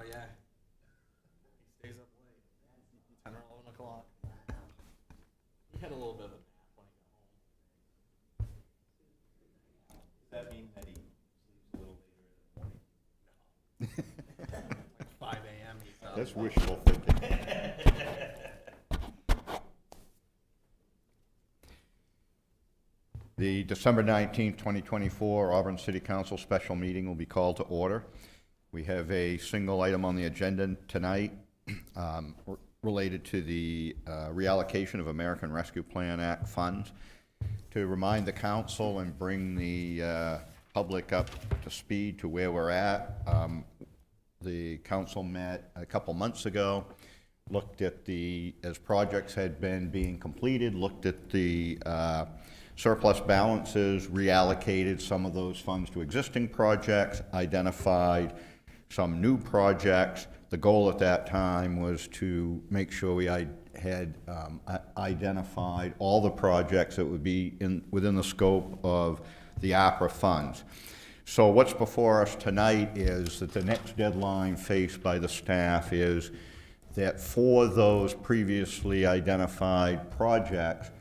yeah. He stays up late. 10 or 11 o'clock. We had a little bit of a nap when he got home. Does that mean that he sleeps a little later in the morning? Like 5 a.m. he's up. That's wishful thinking. The December 19th, 2024 Auburn City Council special meeting will be called to order. We have a single item on the agenda tonight related to the reallocation of American Rescue Plan Act funds. To remind the council and bring the public up to speed to where we're at, the council met a couple months ago, looked at as projects had been being completed, looked at the surplus balances, reallocated some of those funds to existing projects, identified some new projects. The goal at that time was to make sure we had identified all the projects that would be within the scope of the APRA funds. So what's before us tonight is that the next deadline faced by the staff is that for those previously identified projects,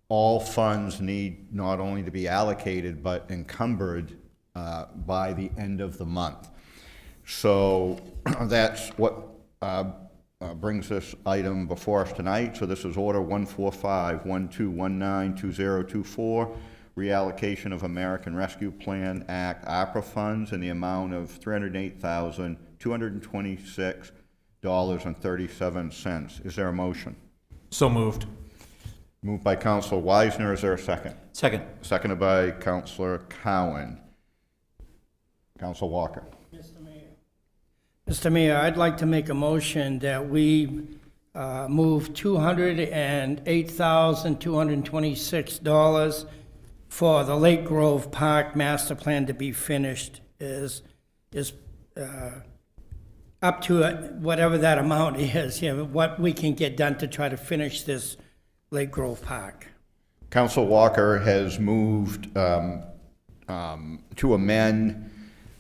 all funds need not only to be allocated but encumbered by the end of the month. So that's what brings this item before us tonight. So this is Order 145-1219-2024, reallocation of American Rescue Plan Act APRA funds in the amount of $308,226.37. Is there a motion? So moved. Moved by Councilor Wisner. Is there a second? Second. Seconded by Councilor Cowan. Councilor Walker. Mr. Mayor, I'd like to make a motion that we move $208,226 for the Lake Grove Park Master Plan to be finished is up to whatever that amount is, you know, what we can get done to try to finish this Lake Grove Park. Councilor Walker has moved to amend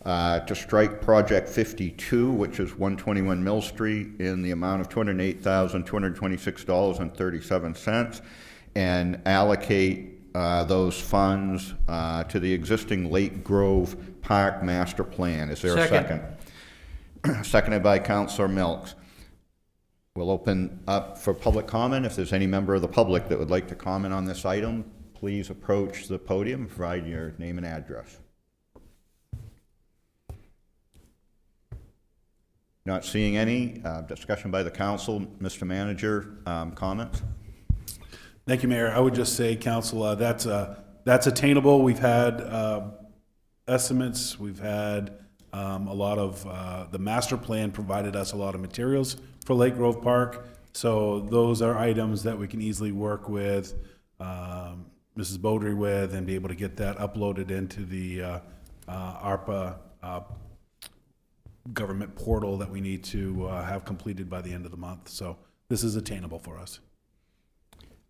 to strike Project 52, which is 121 Mill Street, in the amount of $208,226.37, and allocate those funds to the existing Lake Grove Park Master Plan. Is there a second? Seconded by Councilor Milks. We'll open up for public comment. If there's any member of the public that would like to comment on this item, please approach the podium and provide your name and address. Not seeing any. Discussion by the council. Mr. Manager, comments? Thank you, Mayor. I would just say, Council, that's attainable. We've had estimates. We've had a lot of, the master plan provided us a lot of materials for Lake Grove Park. So those are items that we can easily work with Mrs. Beaudry with and be able to get that uploaded into the ARPA government portal that we need to have completed by the end of the month. So this is attainable for us.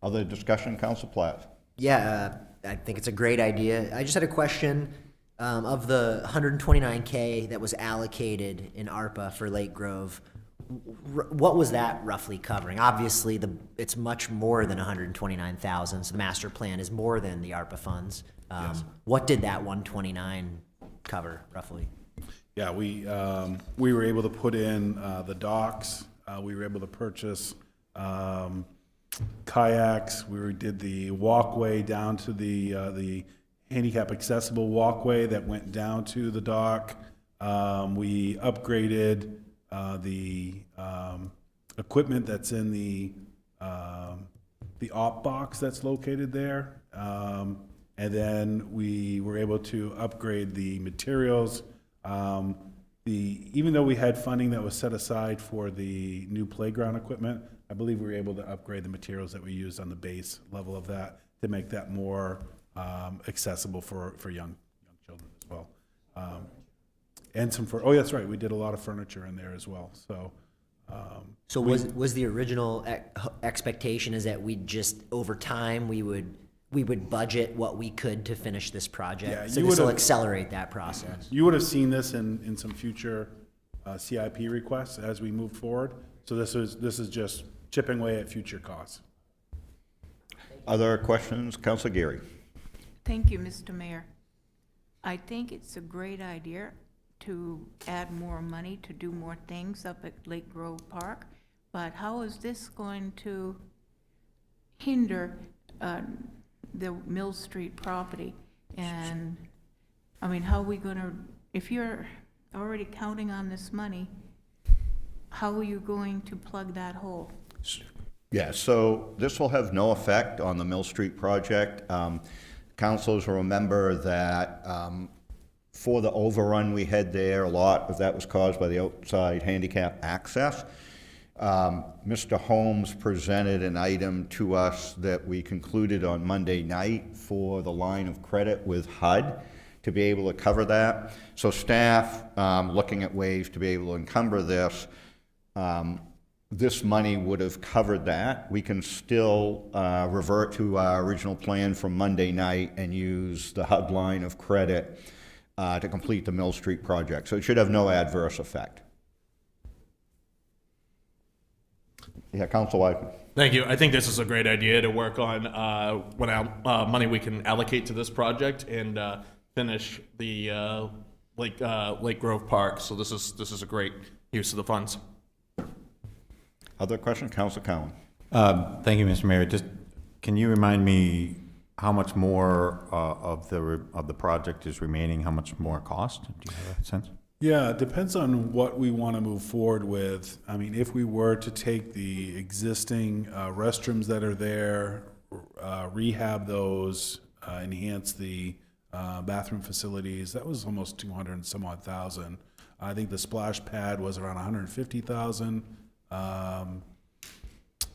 Other discussion, Council Platt? Yeah, I think it's a great idea. I just had a question of the $129K that was allocated in ARPA for Lake Grove. What was that roughly covering? Obviously, it's much more than $129,000. So the master plan is more than the ARPA funds. Yes. What did that 129 cover roughly? Yeah, we were able to put in the docks. We were able to purchase kayaks. We did the walkway down to the handicap accessible walkway that went down to the dock. We upgraded the equipment that's in the op box that's located there. And then we were able to upgrade the materials. Even though we had funding that was set aside for the new playground equipment, I believe we were able to upgrade the materials that we used on the base level of that to make that more accessible for young children as well. And oh, that's right, we did a lot of furniture in there as well. So, Was the original expectation is that we just over time we would budget what we could to finish this project? Yeah, so this will accelerate that process. You would have seen this in some future CIP requests as we move forward. So this is just chipping away at future costs. Other questions? Councilor Geary. Thank you, Mr. Mayor. I think it's a great idea to add more money to do more things up at Lake Grove Park, but how is this going to hinder the Mill Street property? And, I mean, how are we gonna, if you're already counting on this money, how are you going to plug that hole? Yeah, so this will have no effect on the Mill Street project. Councilors will remember that for the overrun we had there, a lot of that was caused by the outside handicap access. Mr. Holmes presented an item to us that we concluded on Monday night for the line of credit with HUD to be able to cover that. So staff, looking at ways to be able to encumber this, this money would have covered that. We can still revert to our original plan from Monday night and use the HUD line of credit to complete the Mill Street project. So it should have no adverse effect. Yeah, Council Wyden. Thank you. I think this is a great idea to work on what money we can allocate to this project and finish the Lake Grove Park. So this is a great use of the funds. Other questions? Councilor Cowan. Thank you, Mr. Mayor. Just, can you remind me how much more of the project is remaining? How much more cost? Do you have a sense? Yeah, it depends on what we want to move forward with. I mean, if we were to take the existing restrooms that are there, rehab those, enhance the bathroom facilities, that was almost 200 and some odd thousand. I think the splash pad was around 150,000.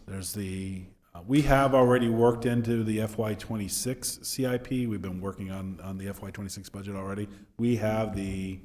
There's the, we have already worked into the FY26 CIP. We've been working on the FY26 budget already. We have the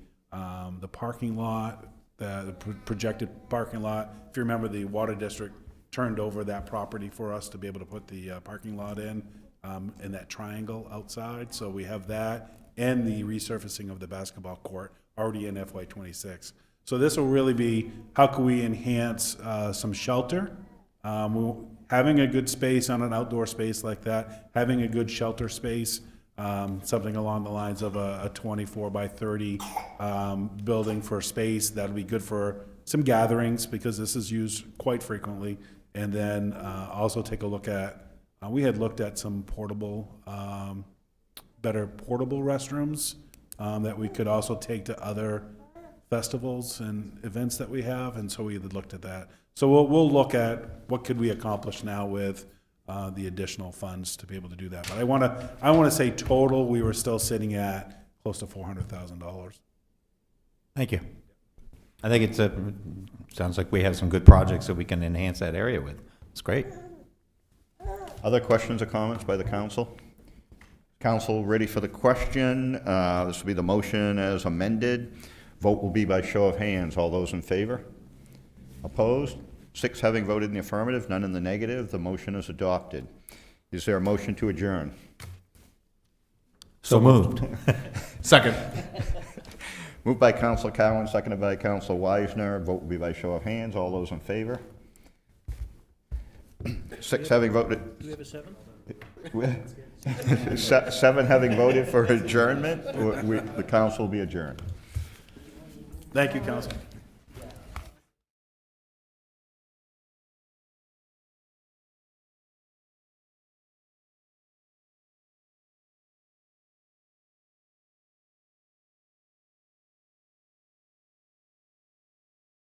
parking lot, the projected parking lot. If you remember, the water district turned over that property for us to be able to put the parking lot in that triangle outside. So we have that and the resurfacing of the basketball court already in FY26. So this will really be, how can we enhance some shelter? Having a good space on an outdoor space like that, having a good shelter space, something along the lines of a 24 by 30 building for space, that'll be good for some gatherings because this is used quite frequently. And then also take a look at, we had looked at some portable, better portable restrooms that we could also take to other festivals and events that we have, and so we had looked at that. So we'll look at what could we accomplish now with the additional funds to be able to do that. But I want to say total, we were still sitting at close to $400,000. Thank you. I think sounds like we have some good projects that we can enhance that area with. It's great. Other questions or comments by the council? Council ready for the question? This will be the motion as amended. Vote will be by show of hands. All those in favor? Opposed? 6 having voted in the affirmative, none in the negative. The motion is adopted. Is there a motion to adjourn? So moved. Second. Moved by Councilor Cowan, seconded by Councilor Wisner. Vote will be by show of hands. All those in favor? 6 having voted. Do we have a 7? 7 having voted for adjournment. The council will be adjourned. Thank you, Council.